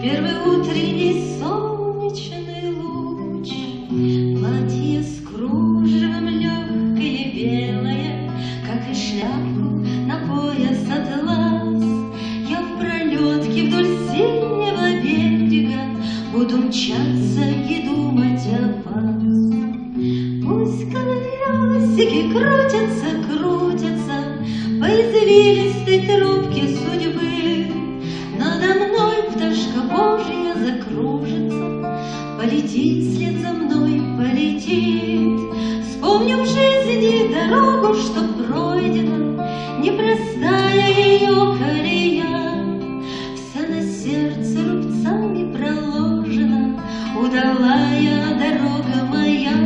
первый утренний солнечный луч, платье с кружевом легкое белое, как и шляпку на пояс атлас. Я в пролетке вдоль синего берега буду мчаться и думать о вас. Пусть колесики крутятся, крутятся по извилистой тропке судьбы. Надо мной пташка Божья закружится, полетит вслед за мной, полетит. Вспомню в жизни дорогу, что пройдена, непростая ее колея, вся на сердце рубцами проложена, удалая дорога моя.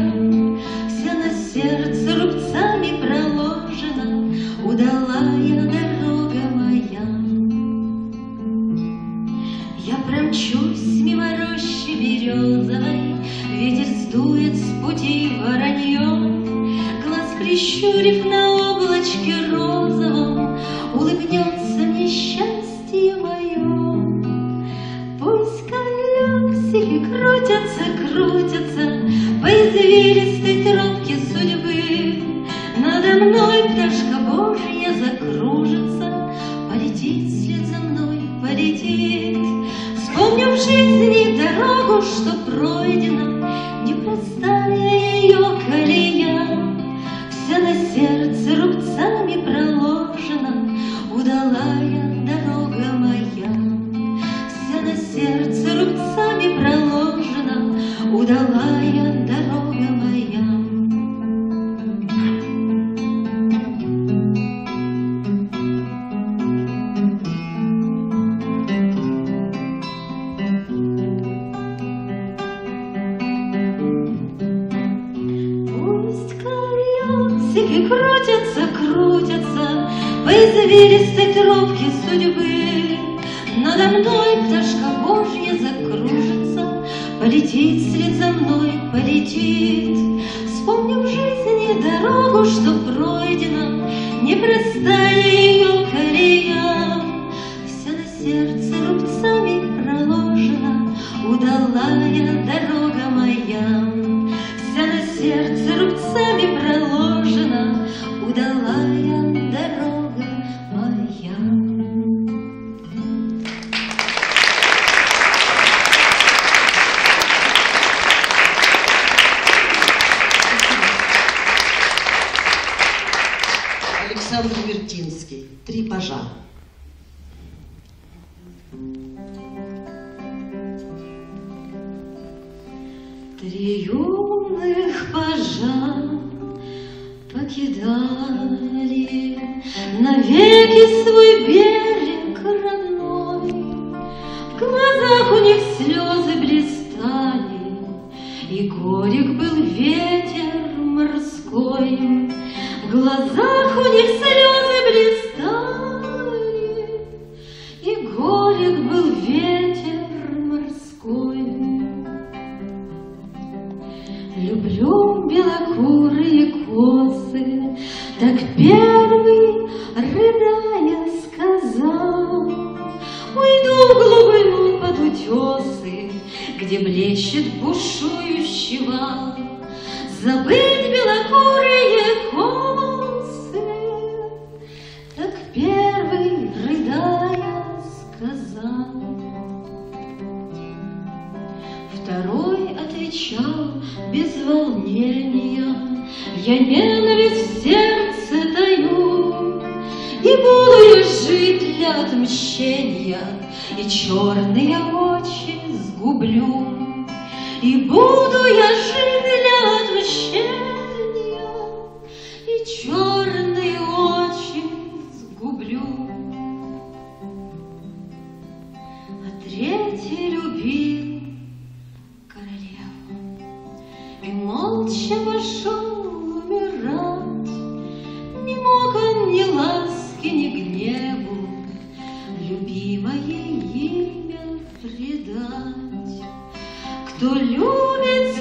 Вся на сердце рубцами проложена, удалая дорога моя. Я промчусь мимо рощи березовой, ветер сдует с пути воронье. Глаз прищурив на облачке розовом, улыбнется мне счастье мое. Пусть колесики крутятся, крутятся по извилистой тропке судьбы. Надо мной пташка Божья закружится, полетит вслед за мной, полетит. Вспомню в жизни дорогу, что пройдена, непростая ее колея, вся на сердце рубцами проложена, удалая дорога моя. Вся на сердце рубцами проложена, удалая дорога моя. Колесики крутятся, крутятся по извилистой тропке судьбы. Надо мной пташка Божья закружится, полетит вслед за мной, полетит. Вспомню в жизни дорогу, что пройдена, непростая ее колея, вся на сердце рубцами проложена, удалая дорога моя. Вся на сердце рубцами проложена, удалая дорога моя. Александр Вертинский «Три пажа». Три юных пажа покидали навеки свой берег родной. В глазах у них слезы блистали, и горек был ветер морской. В глазах у них слезы блистали, и горек был ветер морской. Люблю белокурые косы, так первый, рыдая, сказал: уйду в глубину под утесы, где блещет бушующий вал. Забыть белокурые косы, так первый, рыдая, сказал. Второй отвечал без волнения: я ненависть в сердце таю, и буду я жить для отмщения, и черные очи сгублю. И буду я жить для отмщения, и черные очи сгублю. А третий любил королеву и молча пошел умирать. Не мог он ни ласки, ни гневу любимое имя предать. Кто любит